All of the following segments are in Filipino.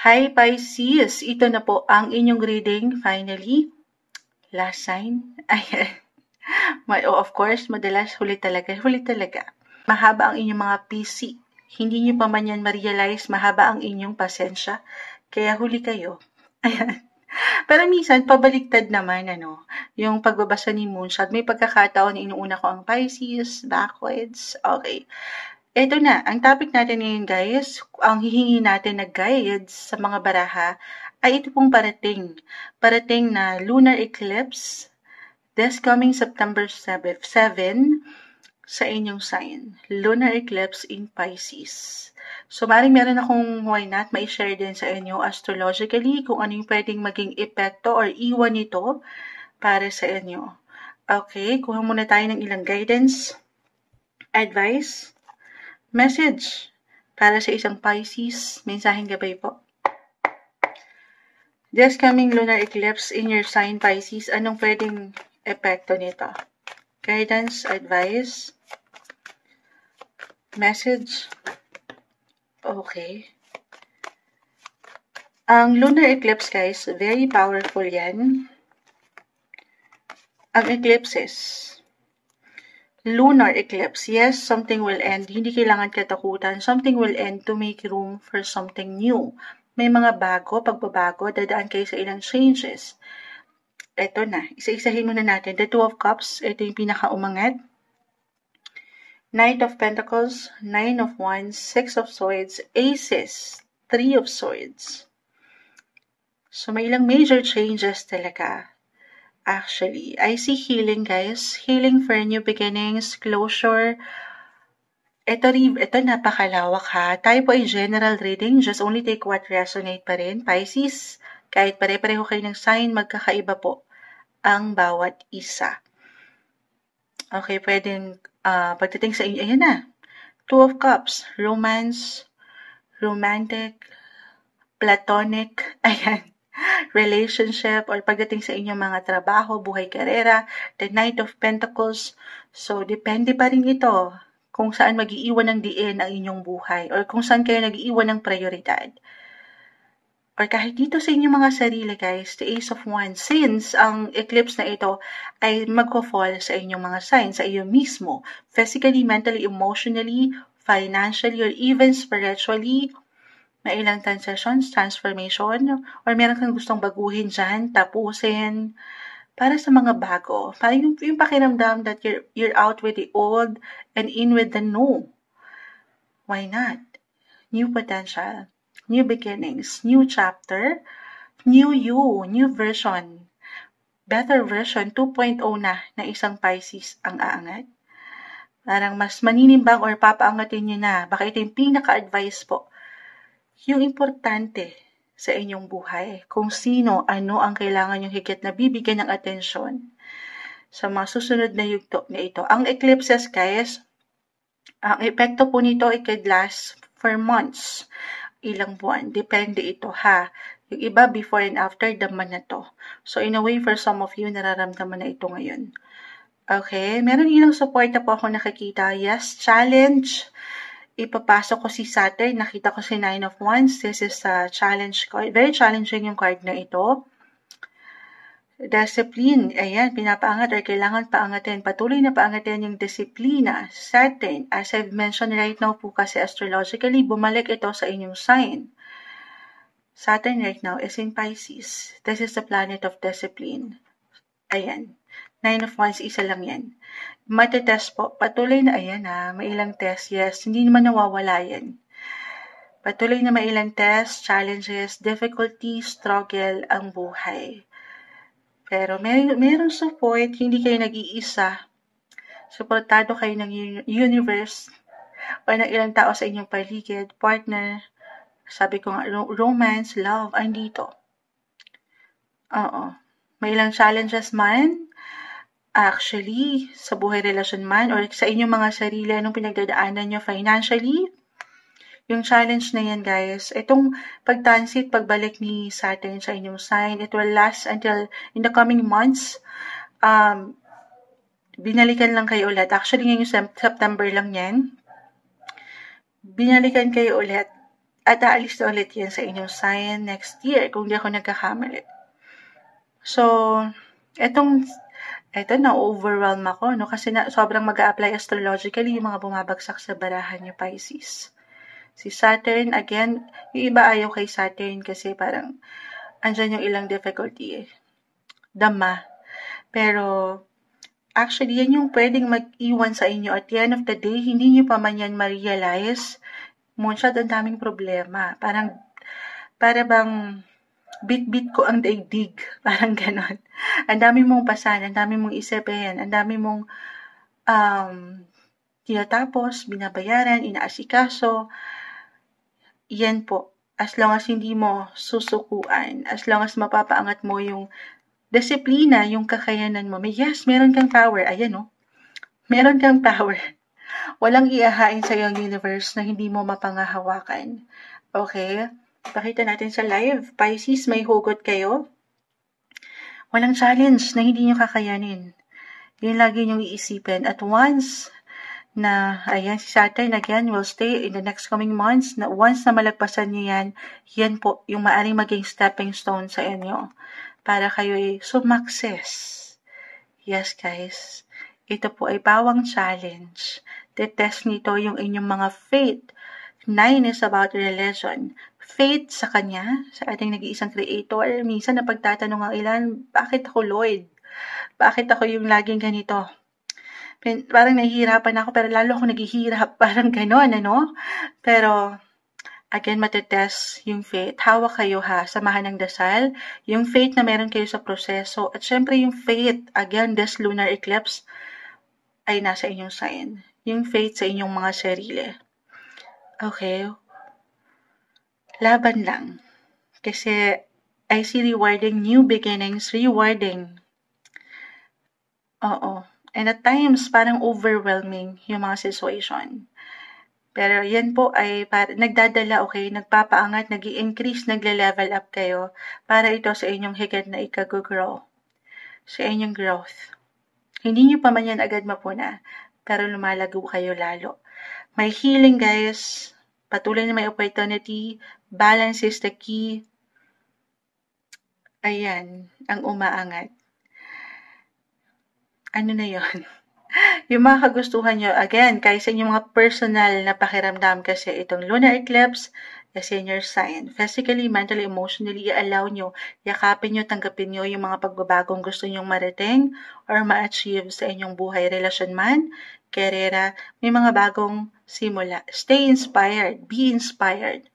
Hi Pisces! Ito na po ang inyong reading finally. Last sign. Ayan. Of course, madalas huli talaga. Mahaba ang inyong mga PC. Hindi nyo pa man yan ma-realize, mahaba ang inyong pasensya. Kaya huli kayo. Ayan. Pero minsan, pabaliktad naman, yung pagbabasa ni Moonshot. May pagkakataon na inuuna ko ang Pisces, backwards. Okay. Ito na, ang topic natin ngayon guys, ang hihingi natin na guides sa mga baraha ay ito pong parating na lunar eclipse this coming September 7 sa inyong sign. Lunar eclipse in Pisces. So, maaaring meron akong why not ma-share din sa inyo astrologically kung ano yung pwedeng maging epekto or iwan nito para sa inyo. Okay, kuha muna tayo ng ilang guidance, advice, message para sa isang Pisces, mensaheng gabay po. This coming lunar eclipse in your sign Pisces, anong pwedeng epekto nito? Guidance, advice, message. Okay. Ang lunar eclipse guys, very powerful yan. Ang eclipses, lunar eclipse, yes, something will end. Hindi kailangan katakutan. Something will end to make room for something new. May mga pagbabago, dadaan kayo sa ilang changes. Ito na, isa-isahin muna natin. The Two of Cups, ito yung pinaka-umangat. Knight of Pentacles, Nine of Wands, Six of Swords, Aces, Three of Swords. So may ilang major changes talaga. Actually, I see healing guys. Healing for new beginnings, closure. Ito napakalawak ha. Tayo po ay general reading. Just only take what resonate pa rin. Pisces, kahit pare-pareho kayo ng sign, magkakaiba po ang bawat isa. Okay, pwedeng pagdating sa inyo, ayan na. Two of Cups, romance, romantic, platonic, ayan. Relationship or pagdating sa inyong mga trabaho, buhay, karera, the Knight of Pentacles. So, depende pa rin ito kung saan mag-iiwan ng diin ang inyong buhay or kung saan kayo nag-iiwan ng prioridad. Or kahit dito sa inyong mga sarili guys, the Ace of Wands, since ang eclipse na ito ay magko-fall sa inyong mga signs, sa iyo mismo, physically, mentally, emotionally, financially, or even spiritually, may ilang transitions, transformation, or meron kang gustong baguhin dyan, tapusin, para sa mga bago. Para yung pakiramdam that you're out with the old and in with the new. Why not? New potential, new beginnings, new chapter, new you, new version, better version 2.0 na isang Pisces ang aangat. Parang mas maninimbang or papaangatin nyo na. Baka ito yung pinaka-advice po. Yung importante sa inyong buhay, kung sino, ano ang kailangan yung higit na bibigyan ng atensyon sa mga susunod na yugto na ito. Ang eclipses, guys, ang epekto po nito ay could last for months, ilang buwan. Depende ito, ha. Yung iba, before and after, daman na to. So, in a way, for some of you, nararamdaman na ito ngayon. Okay, meron ilang support na po ako nakikita. Yes, challenge. Ipapasok ko si Saturn, nakita ko si Nine of Wands. This is a challenge card. Very challenging yung card na ito. Discipline, ayan, pinapaangat or kailangan paangatin. Patuloy na paangatin yung disiplina. Saturn, as I've mentioned right now po kasi astrologically, bumalik ito sa inyong sign. Saturn right now is in Pisces. This is the planet of discipline. Ayan. Nine of Wands, isa lang yan. Matetest po. Patuloy na, ayan may ilang test. Yes, hindi naman nawawala yan. Patuloy na may ilang test, challenges, difficulties, struggle ang buhay. Pero merong support, hindi kayo nag-iisa. Suportado kayo ng universe o ng ilang tao sa inyong paligid, partner. Sabi ko nga, romance, love, andito. Oo. May ilang challenges man. Actually, sa buhay relasyon man or sa inyong mga sarili, anong pinagdadaanan nyo financially, yung challenge na yan guys, itong pagtransit, pagbalik ni Saturn sa inyong sign, it will last until in the coming months. Binalikan lang kayo ulit. Actually, ngayong September lang yan. Binalikan kayo ulit At aalis na ulit yan sa inyong sign next year, kung di ako nagkakamali. So, eto na-overwhelm ako, no? Kasi sobrang mag-a-apply astrologically yung mga bumabagsak sa barahan niyo, Pisces. Si Saturn, again, yung iba ayaw kay Saturn kasi parang andyan yung ilang difficulty dama. Pero, actually, yan yung pwedeng mag-iwan sa inyo. At the end of the day, hindi nyo pa man yan ma-realize. Monsyad, ang daming problema. Para bang bit-bit ko ang daigdig. Parang ganon. Ang dami mong pasan, ang dami mong isipin, ang dami mong tinatapos, binabayaran, inaasikaso. Yan po. As long as hindi mo susukuan, as long as mapapaangat mo yung disiplina, yung kakayanan mo. Yes, meron kang power. Ayan, no? Meron kang power. Walang iahain sa iyong universe na hindi mo mapangahawakan. Okay? Pakita natin sa live. Pisces, may hugot kayo. Walang challenge na hindi nyo kakayanin. Yun lagi nyo iisipin. At once na, ayan, si Saturn again will stay in the next coming months. Na once na malagpasan nyo yan po yung maaring maging stepping stone sa inyo para kayo ay sumakses. Yes, guys. Ito po ay bawang challenge. Test nito yung inyong mga faith. 9 is about religion. Faith sa Kanya, sa ating nag-iisang Creator. Minsan napagtatanong ang ilan, bakit ako, Lord? Bakit ako yung laging ganito? Parang nahihirapan ako, pero lalo ako naghihirap. Parang ganon, ano? Pero, again, matetest yung faith. Hawak kayo ha, samahan ng dasal. Yung faith na meron kayo sa proseso. At syempre yung faith, again, this lunar eclipse, ay nasa inyong sign. Yung faith sa inyong mga sarili. Okay? Laban lang. Kasi I see rewarding new beginnings, rewarding. Oo. And at times, parang overwhelming yung mga situation. Pero yan po ay nagdadala, okay, nagpapaangat, nag-i-increase, nagle-level up kayo para ito sa inyong higit na ikago-grow. Sa inyong growth. Hindi nyo pa man yan agad mapuna, pero lumalago kayo lalo. May healing, guys. Patuloy na may opportunity. Balance is the key. Ayan, ang umaangat. Ano na yon? Yung mga kagustuhan nyo, again, kahit sa inyong mga personal na pakiramdam kasi itong lunar eclipse, kasi in your sign. Physically, mentally, emotionally, i-allow nyo, yakapin nyo, tanggapin nyo yung mga pagbabagong gusto nyong marating or ma-achieve sa inyong buhay, relasyon man, karera, may mga bagong simula. Stay inspired. Be inspired.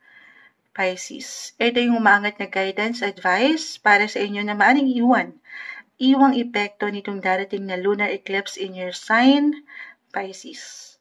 Pisces. Ito yung umaangat na guidance, advice para sa inyo na maaring iwang epekto nitong darating na lunar eclipse in your sign, Pisces.